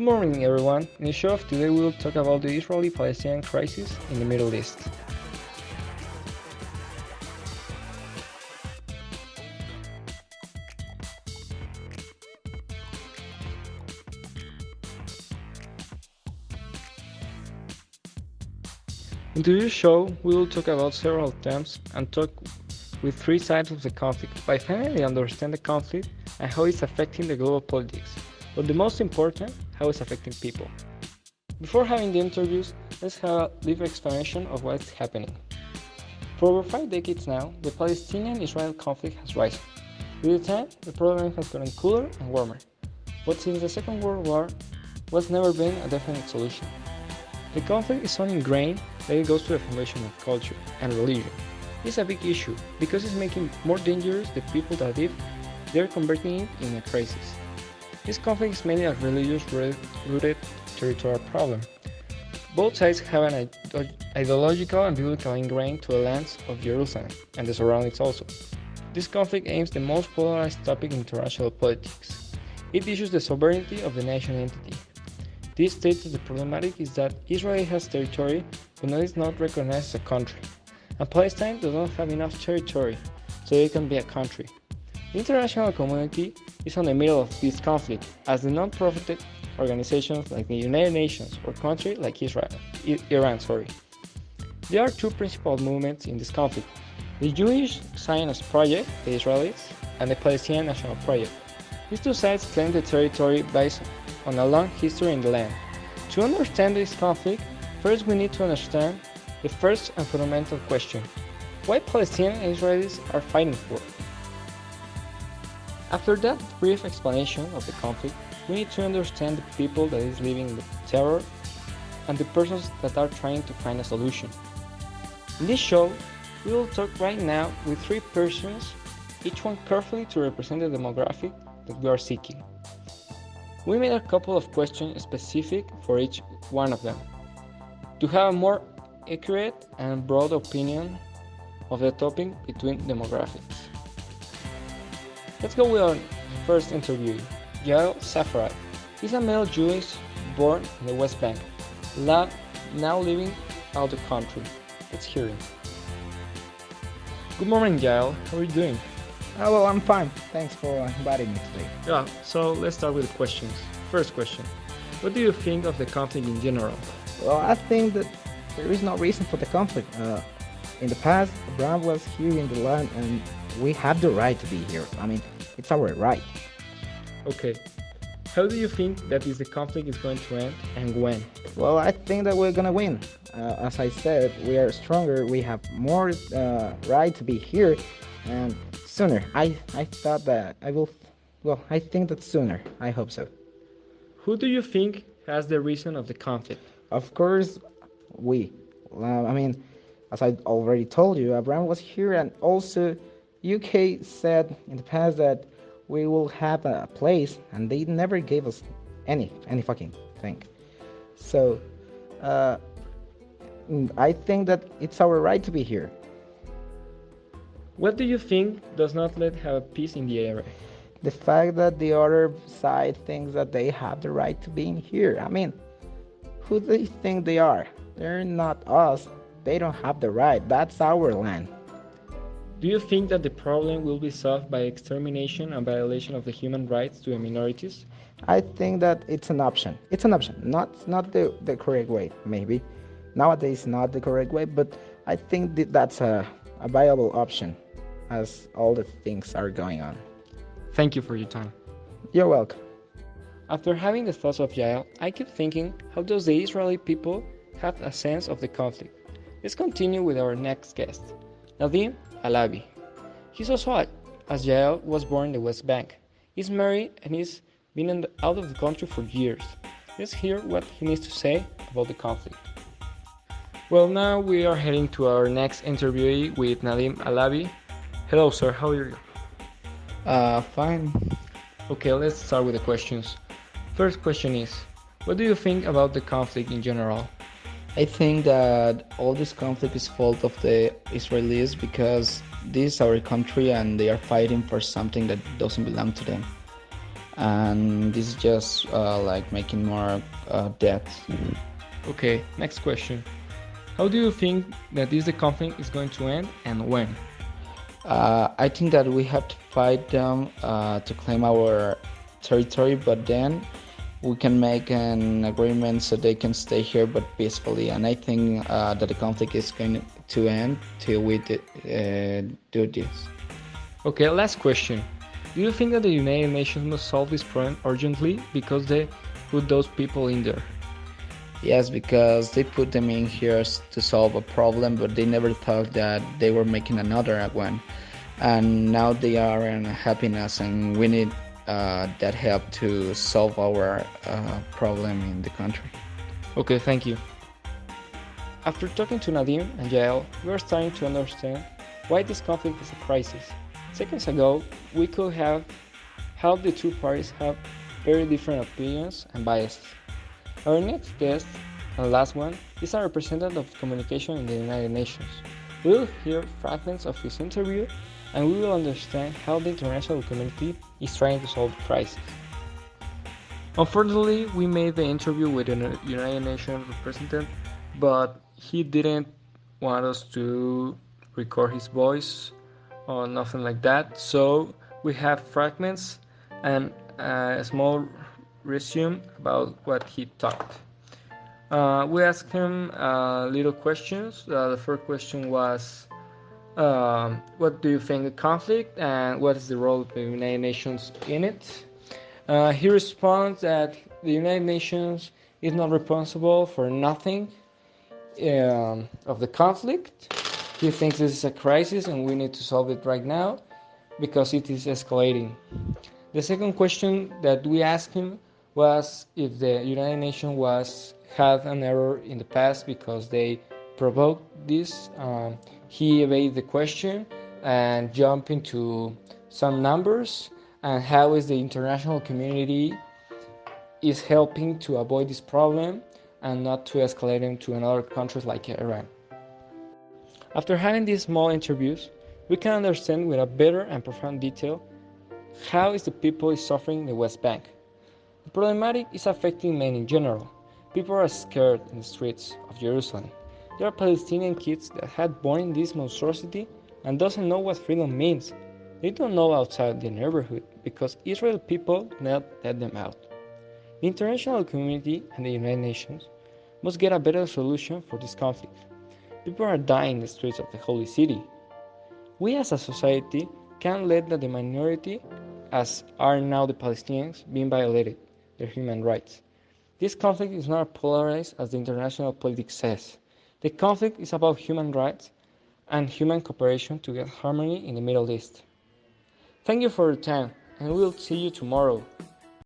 Good morning, everyone. In the show of today, we will talk about the Israeli-Palestinian crisis in the Middle East. In today's show, we will talk about several themes and talk with three sides of the conflict by finally understand the conflict and how it's affecting the global politics, but the most important, how it's affecting people. Before having the interviews, let's have a brief explanation of what's happening. For over 5 decades now, the Palestinian-Israel conflict has risen. With the time, the problem has gotten cooler and warmer, but since the Second World War, was never been a definite solution. The conflict is so ingrained that it goes to the foundation of culture and religion. It's a big issue because it's making more dangerous the people that live there, converting it in a crisis. This conflict is mainly a religious-rooted territorial problem. Both sides have an ideological and biblical ingrained to the lands of Jerusalem and the surroundings also. This conflict aims the most polarized topic in international politics. It issues the sovereignty of the nation entity. This states that the problematic is that Israel has territory but is not recognized as a country, and Palestine does not have enough territory so it can be a country. The international community is on the middle of this conflict, as the non-profit organizations like the United Nations or countries like Iran. There are two principal movements in this conflict: the Jewish Zionist Project, the Israelis, and the Palestinian National Project. These two sides claim the territory based on a long history in the land. To understand this conflict, first we need to understand the first and fundamental question: why Palestinians and Israelis are fighting for? After that brief explanation of the conflict, we need to understand the people that is living the terror and the persons that are trying to find a solution. In this show, we will talk right now with three persons, each one carefully to represent the demographic that we are seeking. We made a couple of questions specific for each one of them, to have a more accurate and broad opinion of the topic between demographics. Let's go with our first interviewee, Yael Safrai. He's a male Jewish born in the West Bank, now living out the country. Let's hear him. Good morning, Yael. How are you doing? Oh, well, I'm fine. Thanks for inviting me today. Yeah, so let's start with the questions. First question. What do you think of the conflict in general? Well, I think that there is no reason for the conflict. In the past, Abraham was here in the land and we have the right to be here. I mean, it's our right. Okay. How do you think that the conflict is going to end and when? Well, I think that we're gonna win. As I said, we are stronger. We have more right to be here, and sooner. I thought that I will. Well, I think that sooner. I hope so. Who do you think has the reason of the conflict? Of course, we. I mean, as I already told you, Abraham was here, and also UK said in the past that we will have a place, and they never gave us any fucking thing. So, I think that it's our right to be here. What do you think does not let have peace in the area? The fact that the other side thinks that they have the right to be in here. I mean, who do they think they are? They're not us. They don't have the right. That's our land. Do you think that the problem will be solved by extermination and violation of the human rights to the minorities? I think that it's an option. It's an option. Not the correct way, maybe. Nowadays, not the correct way, but I think that's a viable option as all the things are going on. Thank you for your time. You're welcome. After having the thoughts of Yael, I keep thinking, how does the Israeli people have a sense of the conflict? Let's continue with our next guest, Nadim Alabi. He's also, as Yael, was born in the West Bank. He's married and he's been out of the country for years. Let's hear what he needs to say about the conflict. Well, now we are heading to our next interviewee with Nadim Alabi. Hello, sir. How are you? Fine. Okay, let's start with the questions. First question is, what do you think about the conflict in general? I think that all this conflict is fault of the Israelis because this is our country and they are fighting for something that doesn't belong to them. and this is just like making more deaths. Okay, next question. How do you think that the conflict is going to end and when? I think that we have to fight them to claim our territory, but then we can make an agreement so they can stay here but peacefully. And I think that the conflict is going to end till we do this. Okay, last question. Do you think that the United Nations must solve this problem urgently because they put those people in there? Yes, because they put them in here to solve a problem, but they never thought that they were making another one. And now they are in happiness, and we need that help to solve our problem in the country. Okay, thank you. After talking to Nadim and Yael, we are starting to understand why this conflict is a crisis. Seconds ago, we could have how the two parties have very different opinions and biases. Our next guest, and last one, is a representative of communication in the United Nations. We will hear fragments of his interview and we will understand how the international community is trying to solve the crisis. Unfortunately, we made the interview with the United Nations representative, but he didn't want us to record his voice or nothing like that. So we have fragments and a small resume about what he talked. We asked him little questions. The first question was, what do you think of conflict and what is the role of the United Nations in it? He responds that the United Nations is not responsible for nothing of the conflict. He thinks this is a crisis and we need to solve it right now because it is escalating. The second question that we asked him was if the United Nations had an error in the past because they provoked this. He evaded the question and jumped into some numbers and how is the international community is helping to avoid this problem and not to escalate it to another countries like Iran. After having these small interviews, we can understand with a better and profound detail how is the people is suffering in the West Bank. The problematic is affecting men in general. People are scared in the streets of Jerusalem. There are Palestinian kids that had born in this monstrosity and doesn't know what freedom means. They don't know outside their neighborhood because Israel people not let them out. The international community and the United Nations must get a better solution for this conflict. People are dying in the streets of the holy city. We as a society can't let the minority, as are now the Palestinians, being violated their human rights. This conflict is not polarized as the international politics says. The conflict is about human rights and human cooperation to get harmony in the Middle East. Thank you for your time, and we will see you tomorrow.